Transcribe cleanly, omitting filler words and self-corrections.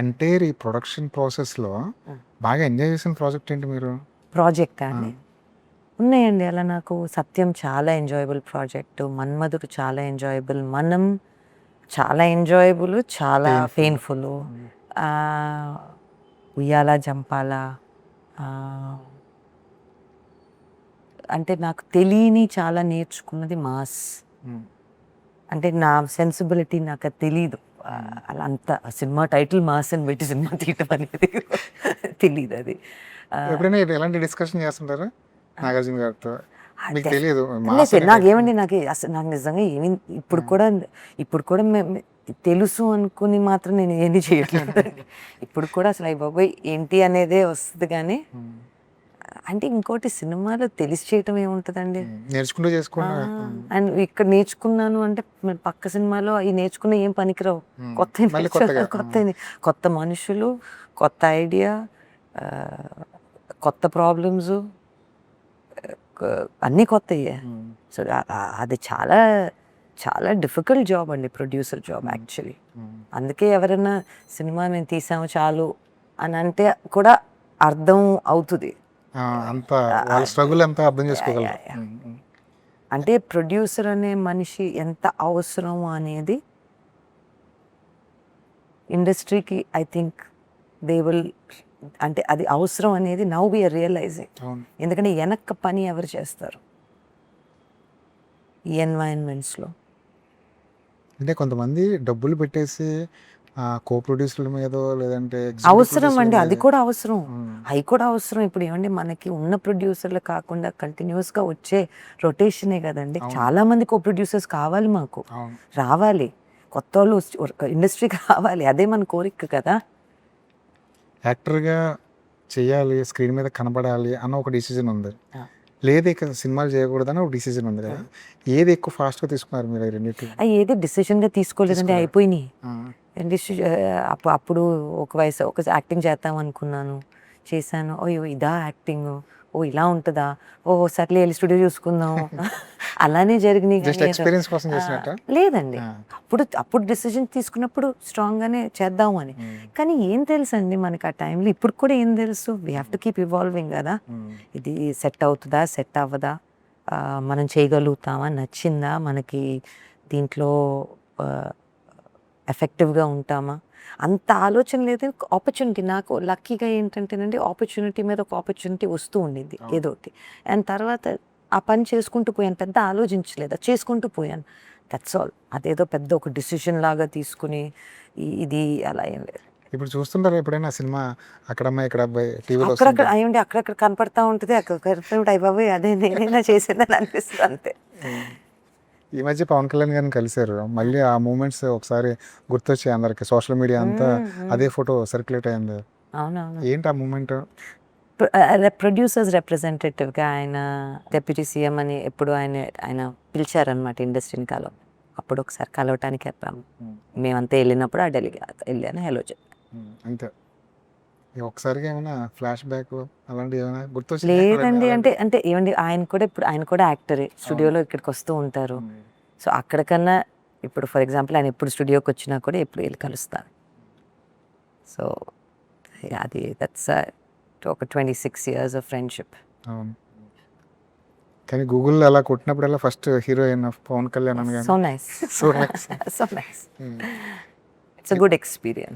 Entire ఈ production ప్రాసెస్లో బాగా ఎంజాయ్ చేసిన ప్రాజెక్ట్ ఏంటి మీరు? ప్రాజెక్ట్ అండి ఉన్నాయండి అలా. నాకు సత్యం చాలా ఎంజాయబుల్ ప్రాజెక్ట్, మన్మధుడు చాలా ఎంజాయబుల్, మనం చాలా ఎంజాయబుల్, చాలా పెయిన్ఫుల్, ఉయ్యాల జంపాల, అంటే నాకు తెలియని చాలా నేర్చుకున్నది మాస్. అంటే నా సెన్సిబిలిటీ నాకు అది తెలీదు. అలా అంత సినిమా టైటిల్ మాస్ అని పెట్టి సినిమా తీయటం అనేది తెలీదు. అది ఎప్పుడైనా ఎలాంటి డిస్కషన్ చేస్తుంటారా నాగార్జున గారితో? మీకు అదే. తెలియదు నాకేమండి, నాకు అసలు నాకు నిజంగా ఏమి ఇప్పుడు కూడా తెలుసు అనుకుని మాత్రం నేను ఏది చేయట్లేదు. ఇప్పుడు కూడా అసలు అయ్యి బాబోయ్ ఏంటి అనేదే వస్తుంది. కానీ అంటే ఇంకోటి సినిమాలో తెలిసి చేయటం ఏముంటుందండి, నేర్చుకుంటూ చేసుకోండి. అండ్ ఇక్కడ నేర్చుకున్నాను అంటే మరి పక్క సినిమాలో అవి నేర్చుకున్న ఏం పనికిరావు. కొత్త మనుషులు, కొత్త ఐడియా, కొత్త ప్రాబ్లమ్స్, అన్నీ కొత్తయే. సో అది చాలా చాలా డిఫికల్ట్ జాబ్ అండి, ప్రొడ్యూసర్ జాబ్ యాక్చువల్లీ. అందుకే ఎవరైనా సినిమా మేము తీసాము చాలు అని అంటే కూడా అర్థం అవుతుంది. అంత వాళ్ళ స్ట్రగుల్ ఎంత అర్థం చేసుకోగలరు. అంటే ప్రొడ్యూసర్ అనే మనిషి ఎంత అవసరం అనేది ఇండస్ట్రీకి ఐ థింక్ దే విల్, అంటే అది అవసరం అనేది నౌ వీఆర్ రియలైజింగ్. ఎందుకంటే వెనక్క పని ఎవరు చేస్తారు ఈ ఎన్వైరన్మెంట్స్లో? అంటే కొంతమంది డబ్బులు పెట్టేసి కో ప్రొడ్యూసర్ల మీద లేదంటే అవసరం అండి, అది కూడా అవసరం, అవి కూడా అవసరం. ఇప్పుడు ఏమండి మనకి ఉన్న ప్రొడ్యూసర్లు కాకుండా కంటిన్యూస్గా వచ్చే రొటేషనే కదండి. చాలా మంది కో ప్రొడ్యూసర్స్ కావాలి, మాకు రావాలి, కొత్త వాళ్ళు ఇండస్ట్రీకి రావాలి, అదే మన కోరిక కదా. యాక్టర్గా చేయాలి, స్క్రీన్ మీద కనబడాలి అన్న ఒక డిసిజన్ ఉంది, లేదు ఇక సినిమాలు చేయకూడదని ఒక డిసిజన్ ఉంది కదా. ఏది ఎక్కువ ఫాస్ట్గా తీసుకున్నారు మీరు? రెండింటి ఏది డిసిషన్గా తీసుకోలేదండి, అయిపోయినాయి. అప్పుడు ఒక వయసు ఒక యాక్టింగ్ చేద్దాం అనుకున్నాను, చేశాను, ఓ ఇదా యాక్టింగ్, ఓ ఇలా ఉంటుందా, ఓ సర్లే వెళ్ళి స్టూడియో చూసుకుందాం, అలానే జరిగినాయి. లేదండి, అప్పుడు డిసిజన్ తీసుకున్నప్పుడు స్ట్రాంగ్గానే చేద్దాం అని. కానీ ఏం తెలుసు అండి మనకి ఆ టైంలో, ఇప్పుడు కూడా ఏం తెలుసు, we have to keep evolving కదా. ఇది సెట్ అవుతుందా, సెట్ అవ్వదా, మనం చేయగలుగుతామా, నచ్చిందా మనకి, దీంట్లో ఎఫెక్టివ్గా ఉంటామా, అంత ఆలోచన లేదు. ఆపర్చునిటీ నాకు లక్కీగా ఏంటంటేనండి, ఆపర్చునిటీ మీద ఒక ఆపర్చునిటీ వస్తూ ఉండింది ఏదో ఒకటి, అండ్ తర్వాత ఆ పని చేసుకుంటూ పోయాను, పెద్ద ఆలోచించలేదు, చేసుకుంటూ పోయాను, దట్స్ ఆల్. అదేదో పెద్ద ఒక డిసిషన్ లాగా తీసుకుని ఇది అలా ఏం లేదు. ఇప్పుడు చూస్తుంటారు ఎప్పుడైనా సినిమా అక్కడ అమ్మాయి ఇక్కడ అబ్బాయి టీవీలో అక్కడక్కడ అయ్యండి, అక్కడక్కడ కనపడతా ఉంటుంది, అక్కడ అయిపోయి అదే నేనైనా చేసేదని అనిపిస్తుంది అంతే. ఈ మధ్య పవన్ కళ్యాణ్ గారిని కలిశారు, మళ్ళీ ఆ మూమెంట్స్ ఒకసారి గుర్తొచ్చాయి అందరికి, సోషల్ మీడియా అంతా అదే ఫోటో సర్క్యులేట్ అయింది. అవునవును. ఏంటి ఆ మూమెంట్? ప్రొడ్యూసర్స్ రిప్రజెంటేటివ్గా ఆయన డెప్యూటీ సీఎం అని ఎప్పుడు ఆయన పిలిచారనమాట ఇండస్ట్రీని అప్పుడు ఒకసారి కలవటానికి చెప్పాము, మేమంతా వెళ్ళినప్పుడు ఆ ఢిల్లీకి వెళ్ళాను, హలో చెప్పాను అంతే. ఒకసారిగా ఏమైనా ఫ్లాష్ బ్యాక్ అలాంటివి ఏమైనా గుర్తొచ్చి? లేదండి, అంటే ఏమండి, ఆయన కూడా యాక్టరే, స్టూడియోలో ఇక్కడికి వస్తూ ఉంటారు. సో అక్కడికన్నా ఇప్పుడు ఫర్ ఎగ్జాంపుల్ ఆయన ఎప్పుడు స్టూడియోకి వచ్చినా కూడా ఎప్పుడు వెళ్ళి కలుస్తాను. సో అది దట్స్ ఒక 26 years ఆఫ్ ఫ్రెండ్షిప్. అవును, కానీ గూగుల్లో అలా కొట్టినప్పుడల్లా first heroine of Pavan Kalyan అని. So nice, so nice, it's a good experience.